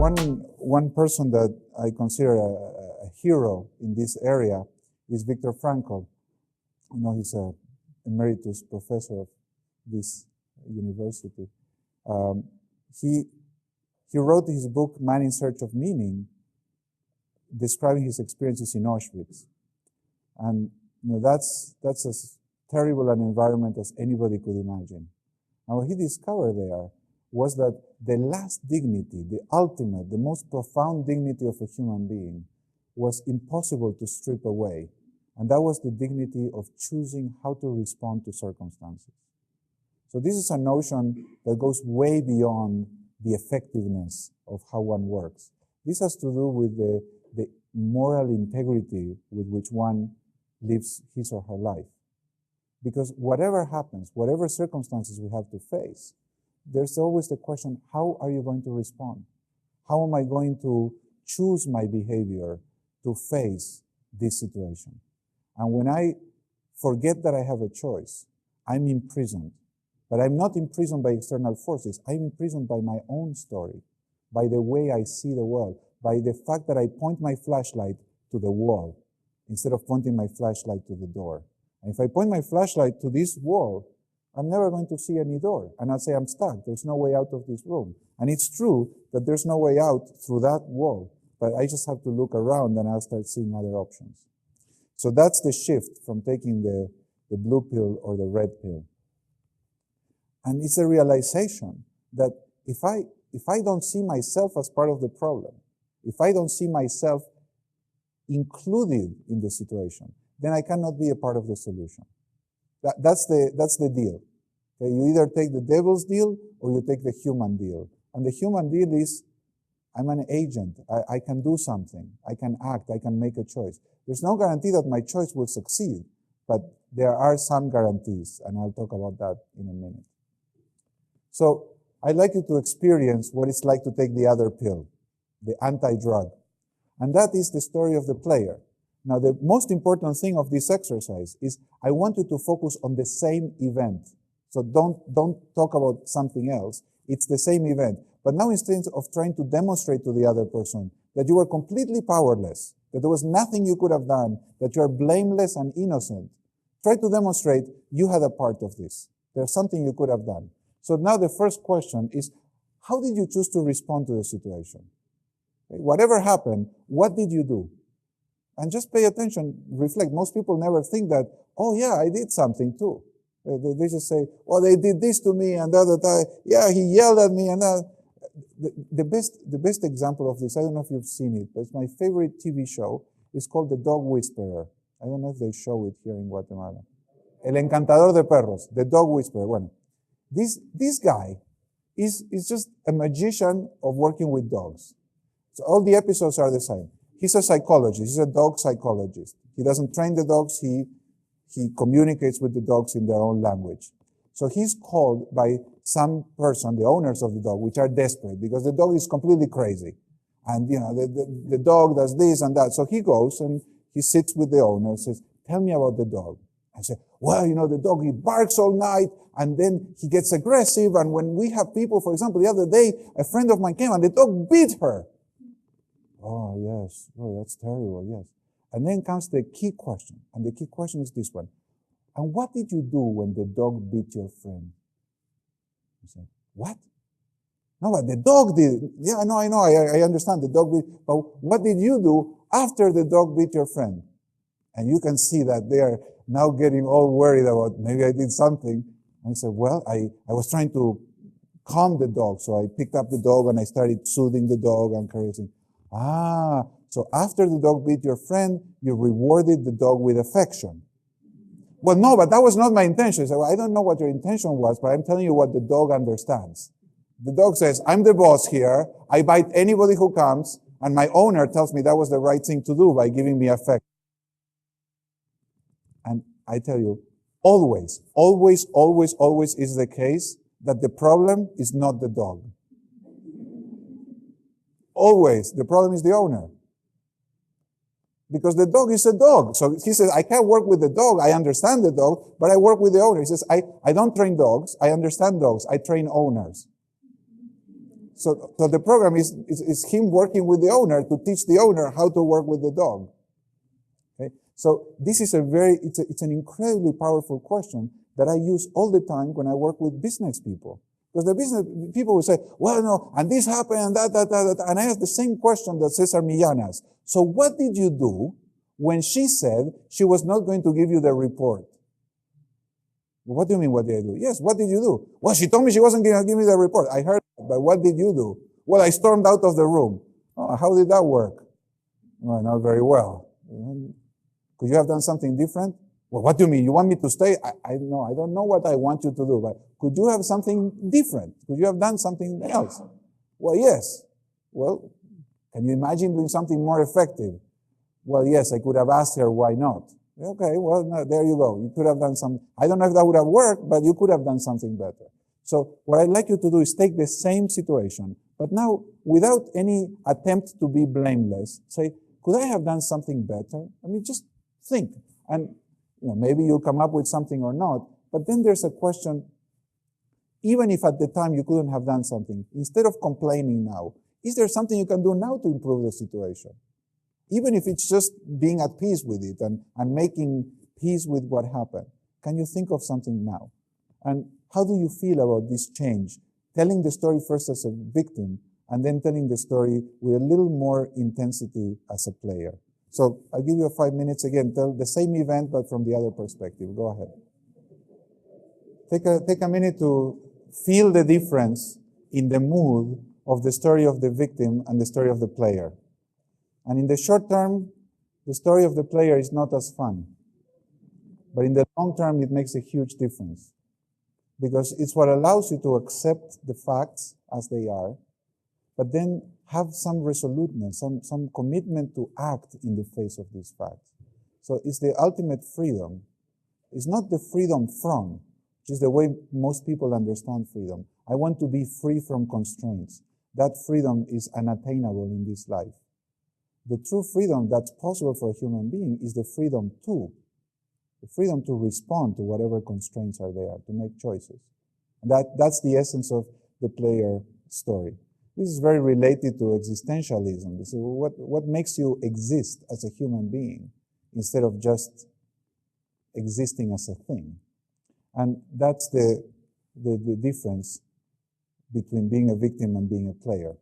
One person that I consider a hero in this area is Viktor Frankl. You know, he's a emeritus professor of this university. He wrote his book, Man in Search of Meaning, describing his experiences in Auschwitz. And you know, that's as terrible an environment as anybody could imagine. And what he discovered there was that the last dignity, the ultimate, the most profound dignity of a human being was impossible to strip away. And that was the dignity of choosing how to respond to circumstances. So this is a notion that goes way beyond the effectiveness of how one works. This has to do with the moral integrity with which one lives his or her life. Because whatever happens, whatever circumstances we have to face, there's always the question, how are you going to respond? How am I going to choose my behavior to face this situation? And when I forget that I have a choice, I'm imprisoned. But I'm not imprisoned by external forces. I'm imprisoned by my own story, by the way I see the world, by the fact that I point my flashlight to the wall instead of pointing my flashlight to the door. And if I point my flashlight to this wall, I'm never going to see any door. And I'll say, I'm stuck. There's no way out of this room. And it's true that there's no way out through that wall. But I just have to look around and I'll start seeing other options. So that's the shift from taking the blue pill or the red pill. And it's a realization that if I don't see myself as part of the problem, if I don't see myself included in the situation, then I cannot be a part of the solution. That's the deal. Okay? You either take the devil's deal or you take the human deal. And the human deal is, I'm an agent. I can do something. I can act. I can make a choice. There's no guarantee that my choice will succeed, but there are some guarantees, and I'll talk about that in a minute. So I'd like you to experience what it's like to take the other pill, the anti-drug. And that is the story of the player. Now, the most important thing of this exercise is I want you to focus on the same event. So don't talk about something else. It's the same event. But now instead of trying to demonstrate to the other person that you were completely powerless, that there was nothing you could have done, that you are blameless and innocent, try to demonstrate you had a part of this. There's something you could have done. So now the first question is, how did you choose to respond to the situation? Okay, whatever happened, what did you do? And just pay attention, reflect. Most people never think that, oh yeah, I did something too. They just say, oh, they did this to me, and the other time, yeah, he yelled at me, and that. The best example of this, I don't know if you've seen it, but it's my favorite TV show. It's called The Dog Whisperer. I don't know if they show it here in Guatemala. El Encantador de Perros, The Dog Whisperer. Bueno, this guy is just a magician of working with dogs. So all the episodes are the same. He's a psychologist. He's a dog psychologist. He doesn't train the dogs. He communicates with the dogs in their own language. So he's called by some person, the owners of the dog, which are desperate because the dog is completely crazy. And, you know, the dog does this and that. So he goes and he sits with the owner and says, tell me about the dog. I say, well, you know, the dog, he barks all night and then he gets aggressive. And when we have people, for example, the other day, a friend of mine came and the dog beat her. Oh, yes. Oh, that's terrible. Yes. And then comes the key question. And the key question is this one. And what did you do when the dog beat your friend? You say, what? No, but the dog did. Yeah, I know. I understand the dog beat. But what did you do after the dog beat your friend? And you can see that they are now getting all worried about maybe I did something. And I said, well, I was trying to calm the dog. So I picked up the dog and I started soothing the dog and caressing. So after the dog beat your friend, you rewarded the dog with affection. Well, no, but that was not my intention. So I don't know what your intention was, but I'm telling you what the dog understands. The dog says, I'm the boss here. I bite anybody who comes, and my owner tells me that was the right thing to do by giving me affection. And I tell you, always is the case that the problem is not the dog. Always, the problem is the owner. Because the dog is a dog. So he says, I can't work with the dog. I understand the dog, but I work with the owner. He says, I don't train dogs. I understand dogs. I train owners. So the program is him working with the owner to teach the owner how to work with the dog. Okay? So this is it's an incredibly powerful question that I use all the time when I work with business people. Because the business people will say, well, no, and this happened, and that. And I ask the same question that Cesar Millán asked. So what did you do when she said she was not going to give you the report? What do you mean, what did I do? Yes, what did you do? Well, she told me she wasn't going to give me the report. I heard that, but what did you do? Well, I stormed out of the room. Oh, how did that work? Well, not very well. Could you have done something different? Well, what do you mean? You want me to stay? I don't know what I want you to do, but could you have something different? Could you have done something else? Well, yes. Well, can you imagine doing something more effective? Well, yes, I could have asked her, why not? Okay, well, no, there you go. You could have done some, I don't know if that would have worked, but you could have done something better. So what I'd like you to do is take the same situation, but now without any attempt to be blameless, say, could I have done something better? I mean, just think. And maybe you'll come up with something or not, but then there's a question, even if at the time you couldn't have done something, instead of complaining now, is there something you can do now to improve the situation? Even if it's just being at peace with it and making peace with what happened. Can you think of something now? And how do you feel about this change? Telling the story first as a victim and then telling the story with a little more intensity as a player. So I'll give you 5 minutes again. Tell the same event but from the other perspective. Go ahead. Take a minute to feel the difference in the mood of the story of the victim and the story of the player. And in the short term, the story of the player is not as fun. But in the long term, it makes a huge difference. Because it's what allows you to accept the facts as they are, but then have some resoluteness, some commitment to act in the face of these facts. So it's the ultimate freedom. It's not the freedom from, which is the way most people understand freedom. I want to be free from constraints. That freedom is unattainable in this life. The true freedom that's possible for a human being is the freedom to respond to whatever constraints are there, to make choices. And that's the essence of the player story. This is very related to existentialism. This is what makes you exist as a human being instead of just existing as a thing. And that's the difference between being a victim and being a player.